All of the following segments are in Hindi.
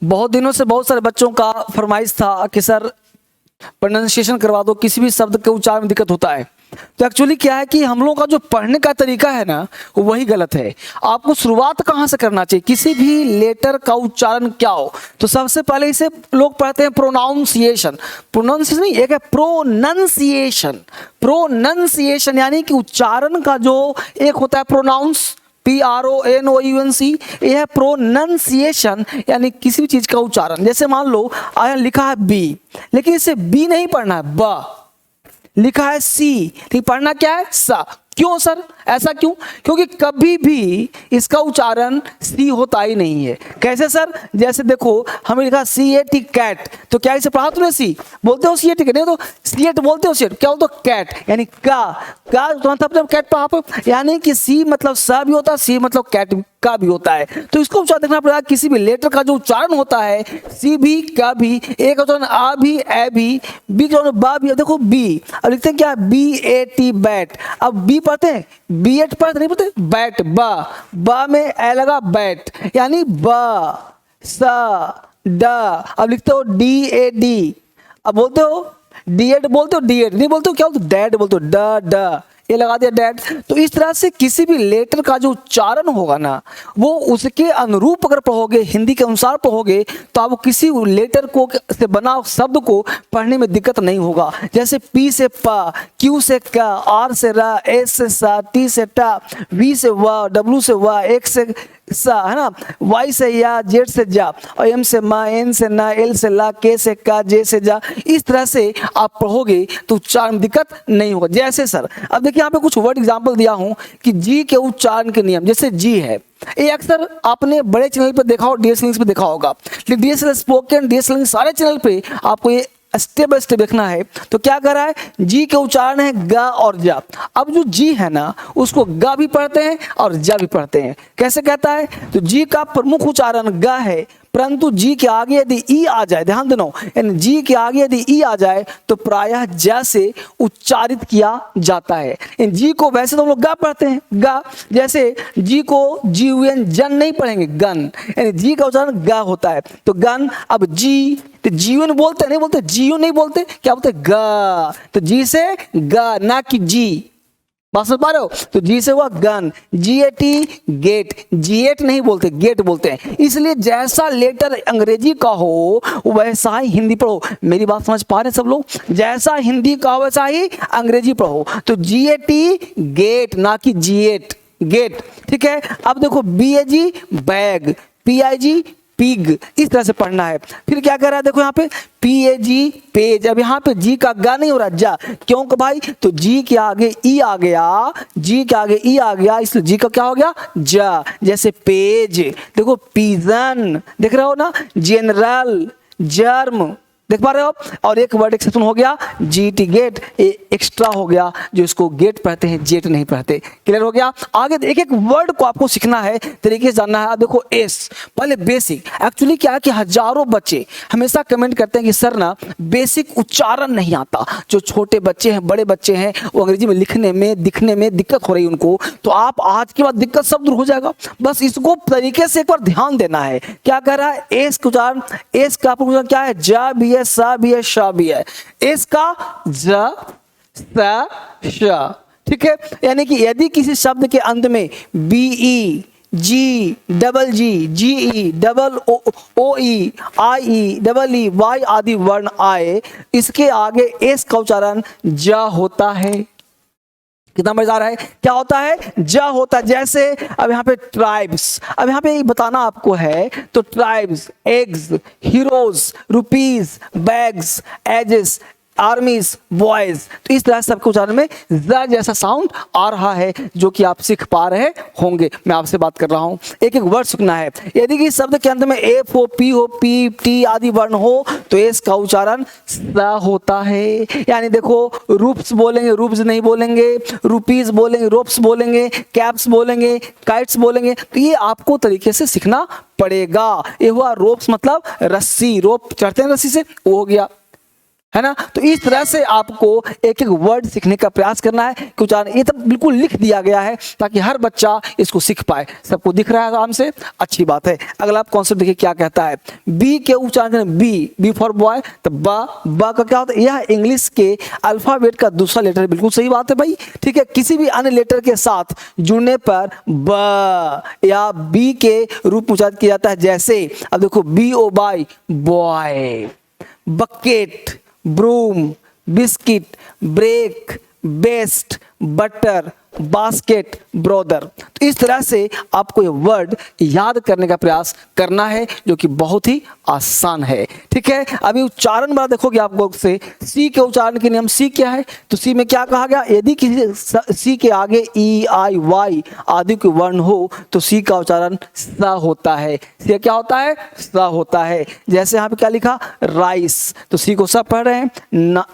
बहुत दिनों से बहुत सारे बच्चों का फरमाइश था कि सर प्रोनाउंसिएशन करवा दो, किसी भी शब्द के उच्चारण में दिक्कत होता है। तो एक्चुअली क्या है कि हम लोगों का जो पढ़ने का तरीका है ना, वो वही गलत है। आपको शुरुआत कहाँ से करना चाहिए, किसी भी लेटर का उच्चारण क्या हो, तो सबसे पहले इसे लोग पढ़ते हैं प्रोनाउंसिएशन। प्रोनाउंसिएशन नहीं, एक है प्रोनंसिएशन। प्रोनंसिएशन यानी कि उच्चारण का जो एक होता है प्रोनाउंस, PRONOUNC, यह है प्रोनंसिएशन यानी किसी भी चीज का उच्चारण। जैसे मान लो आया लिखा है बी, लेकिन इसे बी नहीं पढ़ना है, ब। लिखा है सी, लेकिन पढ़ना क्या है, सा। क्यों सर, ऐसा क्यों? क्योंकि कभी भी इसका उच्चारण सी होता ही नहीं है। कैसे सर? जैसे देखो हमें लिखा CAT कैट, तो क्या इसे पढ़ा तुमने सी? बोलते हो CAT, नहीं तो CAT बोलते हो, CAT क्या बोलते हो, कैट यानी का मतलब कैट पढ़ा, यानी कि सी मतलब सा भी होता है, सी मतलब कैट का भी होता है। तो इसको उच्चारण देखना पड़ेगा। किसी भी लेटर का जो उच्चारण होता है, सी भी, का भी, ए का उच्चारण आ भी, ए भी, बी का उच्चारण बा भी। देखो बी, अब लिखते हैं क्या, BAT बैट। अब बी पढ़ते हैं, BAT पढ़ते नहीं पढ़ते, बैट, बा में ए लगा, बैट यानी बा सा ड। अब लिखते हो DAD। अब बोलते हो DAD, बोलते हो DAD नहीं बोलते हो, क्या बोलते हो, डैड बोलते हो, ड ये लगा दिया डैड। तो इस तरह से किसी भी लेटर का जो उच्चारण होगा ना, वो उसके अनुरूप अगर पढ़ोगे, हिंदी के अनुसार पढ़ोगे, तो आपको किसी लेटर को से बना शब्द को पढ़ने में दिक्कत नहीं होगा। जैसे P से प, Q से क, R से र, S से सा, T से टा, V से व, W से व, X से सा, है ना, Y से या, Z से जा, और M से मा, N से ना, L से ला, K से का, J से जा। इस तरह से आप पढ़ोगे तो उच्चारण में दिक्कत नहीं होगा। जैसे सर अब देखिए यहाँ पे कुछ वर्ड एग्जांपल दिया हूँ कि जी के उच्चारण के नियम। जैसे जी है, ये अक्सर आपने बड़े चैनल पे देखा हो, DSL पे देखा होगा, DSL स्पोकन, DSL सारे चैनल पे आपको ये स्टेप बाय स्टेप देखना है। तो क्या कर रहा है, जी के उच्चारण है ग और जा। अब जो जी है ना, उसको ग भी पढ़ते हैं और जा भी पढ़ते हैं। कैसे कहता है, तो जी का प्रमुख उच्चारण ग है, परंतु जी के आगे यदि ई आ जाए, ध्यान देना, यानी जी के आगे यदि ई आ जाए तो प्रायः ज से उच्चारित किया जाता है। इन जी को वैसे तो हम लोग गा पढ़ते हैं, गा। जैसे जी को GUN जन नहीं पढ़ेंगे, गन, यानी जी का उच्चारण गा होता है, तो गन। अब जी तो जीवन बोलते नहीं बोलते, जीव नहीं बोलते, क्या बोलते, गा। तो जी से गा, ना कि जी। बात समझ पा रहे हो? तो जी से हुआ गन, GAT गेट, G8 नहीं बोलते, गेट बोलते हैं। इसलिए जैसा लेटर अंग्रेजी का हो वैसा ही हिंदी पढ़ो। मेरी बात समझ पा रहे हैं सब लोग? जैसा हिंदी का हो वैसा ही अंग्रेजी पढ़ो। तो GAT गेट, ना कि G8 गेट, ठीक है। अब देखो BAG बैग, PIG पिग, इस तरह से पढ़ना है। फिर क्या कर रहा है, देखो यहाँ पे PAG पेज। अब यहाँ पे जी का गा नहीं हो रहा, जा। क्यों कि भाई, तो जी के आगे ई आ गया, जी के आगे ई आ गया, इसलिए जी का क्या हो गया, जा। जैसे पेज, देखो पिजन, देख रहे हो ना, जनरल, जर्म, देख पा रहे हो आप? और एक वर्ड एक्सेप्शन हो गया, GT गेट, एक्स्ट्रा हो गया, जो इसको गेट पढ़ते हैं, जेट नहीं पढ़ते। क्लियर हो गया? आगे एक एक वर्ड को आपको सीखना है, तरीके से जानना है। देखो एस, पहले बेसिक। एक्चुअली क्या है कि हजारों बच्चे हमेशा कमेंट करते हैं कि सर ना बेसिक उच्चारण नहीं आता। जो छोटे बच्चे हैं, बड़े बच्चे हैं, वो अंग्रेजी में लिखने में, दिखने में दिक्कत हो रही है उनको, तो आप आज के बाद दिक्कत सब दूर हो जाएगा। बस इसको तरीके से एक बार ध्यान देना है। क्या कह रहा है, एस का उच्चारण, एस का उच्चारण क्या है, जा भी है, सा भी है, शा भी है। इसका ज, सा, शा, ठीक है। यानी कि यदि किसी शब्द के अंत में BE, G, double G, GE, double OE, IE, double E, Y आदि वर्ण आए, इसके आगे एस का उच्चारण ज होता है। कितना मजेदार है, क्या होता है, जा होता है। जैसे अब यहाँ पे ट्राइब्स, अब यहाँ पे बताना आपको है, तो tribes, eggs, heroes, rupees, bags, ages, armies, boys. तो इस तरह से सबके उच्चारण में ज जैसा साउंड आ रहा है, जो कि आप सीख पा रहे होंगे। मैं आपसे बात कर रहा हूं, एक एक वर्ड सीखना है। यदि कि शब्द के अंत में एफ हो, पी हो, पी, टी आदि वर्ण हो, तो एस का उच्चारण स होता है। यानी देखो, रूप्स बोलेंगे, रूप्स नहीं बोलेंगे, रुपीज बोलेंगे, रोप्स बोलेंगे, कैप्स बोलेंगे, काइट्स बोलेंगे। तो ये आपको तरीके से सीखना पड़ेगा। ये हुआ रोप्स मतलब रस्सी, रोप चढ़ते हैं रस्सी से, वो हो गया। है ना। तो इस तरह से आपको एक एक वर्ड सीखने का प्रयास करना है कि उच्चारण, ये तो बिल्कुल लिख दिया गया है ताकि हर बच्चा इसको सीख पाए। सबको दिख रहा है आराम से, अच्छी बात है। अगला आप कॉन्सेप्ट देखिए क्या कहता है। बी के उच्चारण, बी फॉर बॉय, तो बा का क्या होता है, यह इंग्लिश के अल्फाबेट का दूसरा लेटर है। बिल्कुल सही बात है भाई, ठीक है। किसी भी अन्य लेटर के साथ जुड़ने पर ब या बी के रूप में उच्चारित किया जाता है। जैसे अब देखो, B O Y, boy, bucket, broom, biscuit, break, best, butter, basket, brother. तो इस तरह से आपको ये वर्ड याद करने का प्रयास करना है, जो कि बहुत ही आसान है, ठीक है। अभी उच्चारण बार देखोगे आप लोग से, सी के उच्चारण के नियम। सी क्या है, तो सी में क्या कहा गया, यदि किसी सी के आगे ई आई वाई आदि के वर्ण हो तो सी का उच्चारण स होता है। सी क्या होता है, स होता है। जैसे यहाँ पे क्या लिखा, राइस, तो सी को स पढ़ रहे हैं।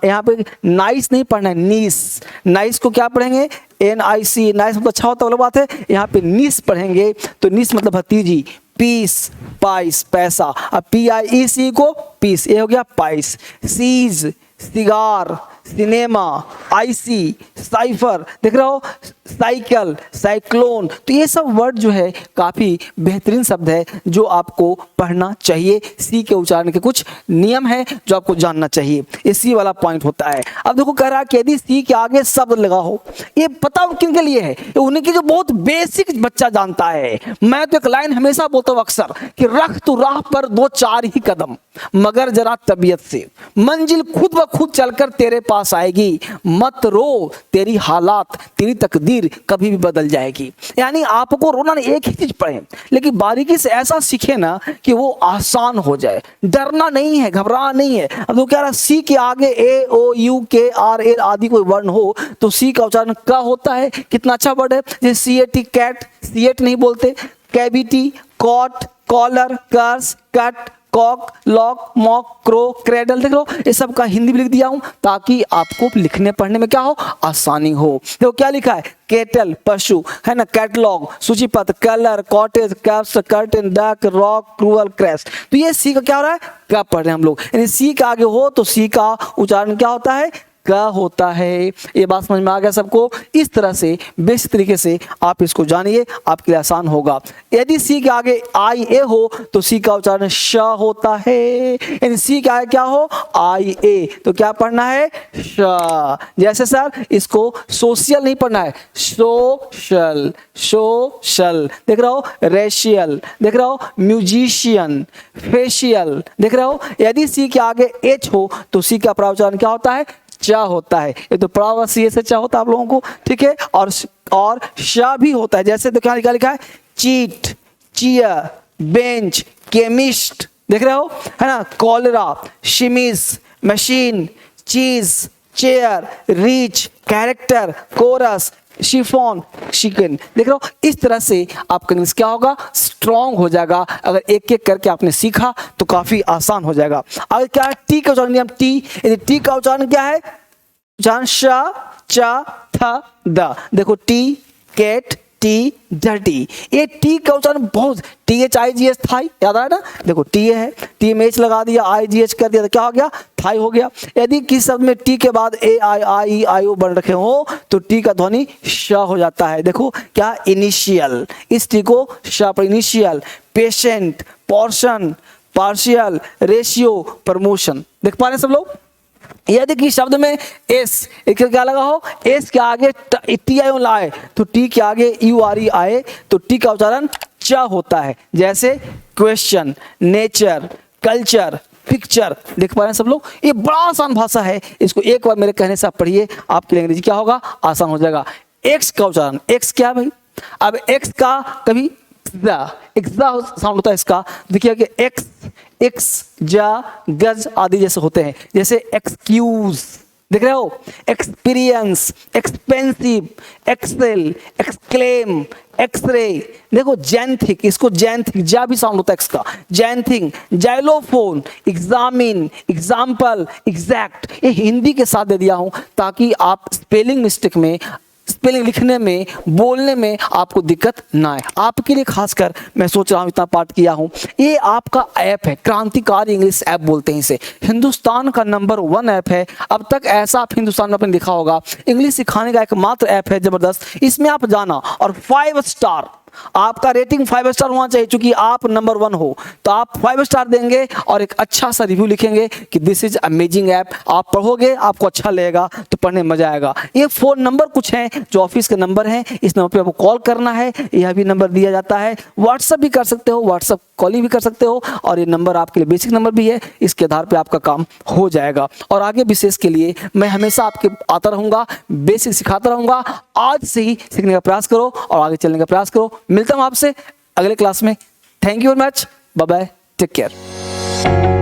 यहाँ पे नाइस नहीं पढ़ना है, नीस। नाइस को क्या पढ़ेंगे, NIC, नाइस मतलब अच्छा होता है, वो बात है। यहाँ पे नीस पढ़ेंगे तो नीस मतलब भतीजी। पीस, पाइस, पैसा। अब PIEC को पीस, ये हो गया pice. Cease, cigar, cinema, icy, cipher, देख रहे हो, साइकिल, साइक्लोन। तो ये सब वर्ड जो है काफ़ी बेहतरीन शब्द है जो आपको पढ़ना चाहिए। सी के उच्चारण के कुछ नियम है जो आपको जानना चाहिए, ये सी वाला पॉइंट होता है। अब देखो कह रहा है कि यदि सी के आगे शब्द लगा हो, ये पता किन के लिए है, ये उन्हीं की जो बहुत बेसिक बच्चा जानता है। मैं तो एक लाइन हमेशा बोलता हूँ अक्सर कि रख तू राह पर 2-4 ही कदम, मगर जरा तबीयत से, मंजिल खुद ब खुद चलकर तेरे पास आएगी। मत रो, तेरी हालात, तेरी तकदीर कभी भी बदल जाएगी। यानी आपको रोना नहीं, एक ही चीज पढ़े लेकिन बारीकी से ऐसा सीखे ना कि वो आसान हो जाए। डरना नहीं है, घबराना नहीं है। अब तो कह रहा सी के आगे AOUKRL आदि कोई वर्ण हो तो सी का उच्चारण क होता है। कितना अच्छा वर्ड है। जैसे CAT, कैट, सीएट नहीं बोलते। Cavity, cot, collar, curse, cut, cock, lock, mock, crow, cradle, देख लो ये सब का हिंदी भी लिख दिया हूं ताकि आपको लिखने पढ़ने में क्या हो, आसानी हो। देखो क्या लिखा है, केटल पशु, है ना, कैटलॉग सूचीपत्र, colour, cottage, caps, curtain, duck, rock, cruel, crash. तो ये सी का क्या हो रहा है, क्या पढ़ रहे हैं हम लोग। यानी सी का आगे हो तो सी का उच्चारण क्या होता है, क्या होता है। ये बात समझ में आ गया सबको। इस तरह से बेसिक तरीके से आप इसको जानिए, आपके लिए आसान होगा। यदि सी के आगे IA हो तो सी का उच्चारण श होता है। यानी सी के आगे क्या हो, IA, तो क्या पढ़ना है, श। जैसे सर इसको सोशल नहीं पढ़ना है, सोशल, सोशल, देख रहे हो, रेशियल, देख रहे हो, म्यूजिशियन, फेशियल, देख रहे हो। यदि सी के आगे H हो तो सी का प्राउच्चारण क्या होता है, चा होता है। ये तो पढ़ा हुआ सी से चा होता है आप लोगों को, ठीक है। और शा भी होता है। जैसे तो क्या लिखा है, चीट, चियर, बेंच, केमिस्ट, देख रहे हो, है ना, cholera, chemise, machine, cheese, chair, reach, character, chorus, chiffon, chicken, देख रहे हो। इस तरह से आपका इंग्लिश क्या होगा, स्ट्रॉन्ग हो जाएगा। अगर एक एक करके आपने सीखा तो काफी आसान हो जाएगा। अगर क्या है, टी का उच्चारण नियम, टी, यदि टी का उच्चारण क्या है, उच्चारण श, च, थ, द। देखो टी, कैट, टी, डर्टी। ये टी का उच्चारण बहुत, THIGH, थाई, याद आया ना। देखो टी है, टी में H लगा दिया, IGH कर दिया तो क्या हो गया, थाई हो गया। यदि किसी शब्द में टी के बाद AIIEIO बन रखे हो तो टी का ध्वनि श हो जाता है। देखो क्या, इनिशियल, इस टी को श पर, initial, patient, portion, partial, ratio, promotion. देख पा रहे हैं सब लोग। यदि किसी शब्द में एस क्या लगा हो, एस के आगे TIO लाए तो टी के आगे URE आए तो टी का उच्चारण च होता है। जैसे क्वेश्चन, नेचर, कल्चर, पिक्चर। देख पा रहे हैं सब लोग। ये बड़ा आसान भाषा है, इसको एक बार मेरे कहने से आप पढ़िए, आपके लिए अंग्रेजी क्या होगा, आसान हो जाएगा। एक्स का उच्चारण, एक्स क्या भाई, अब एक्स का कभी साउंड होता है इसका। देखिए कि एक्स, एक्स, जा, गज आदि जैसे होते हैं। जैसे एक्सक्यूज, देख रहे हो, experience, expensive, excel, exclaim, x-ray. देखो जैंथिक, इसको जैंथिक, जा भी साउंड होता है एक्स का, जैंथिंग, जाइलोफोन, एग्जामिन, एग्जाम्पल, एग्जैक्ट। ये हिंदी के साथ दे दिया हूं ताकि आप स्पेलिंग मिस्टेक में स्पेलिंग लिखने में, बोलने में आपको दिक्कत ना आए। आपके लिए खासकर मैं सोच रहा हूँ, इतना पाठ किया हूँ, ये आपका ऐप है, क्रांतिकारी इंग्लिश ऐप बोलते हैं इसे, हिंदुस्तान का नंबर 1 ऐप है। अब तक ऐसा आप हिंदुस्तान में आपने देखा होगा, इंग्लिश सिखाने का एकमात्र ऐप है, जबरदस्त। इसमें आप जाना और 5 स्टार, आपका रेटिंग 5 स्टार होना चाहिए, क्योंकि आप नंबर 1 हो, तो आप 5 स्टार देंगे और एक अच्छा सा रिव्यू लिखेंगे कि दिस इज अमेजिंग ऐप। आप पढ़ोगे, आपको अच्छा लगेगा, तो पढ़ने में मजा आएगा। ये फ़ोन नंबर कुछ हैं जो ऑफिस के नंबर हैं, इस नंबर पे आपको कॉल करना है, यह भी नंबर दिया जाता है। व्हाट्सअप भी कर सकते हो, व्हाट्सअप कॉलिंग भी कर सकते हो, और ये नंबर आपके लिए बेसिक नंबर भी है, इसके आधार पे आपका काम हो जाएगा। और आगे विशेष के लिए मैं हमेशा आपके आता रहूँगा, बेसिक सिखाता रहूँगा। आज से ही सीखने का प्रयास करो और आगे चलने का प्रयास करो। मिलता हूँ आपसे अगले क्लास में। Thank you very much, bye bye, take care.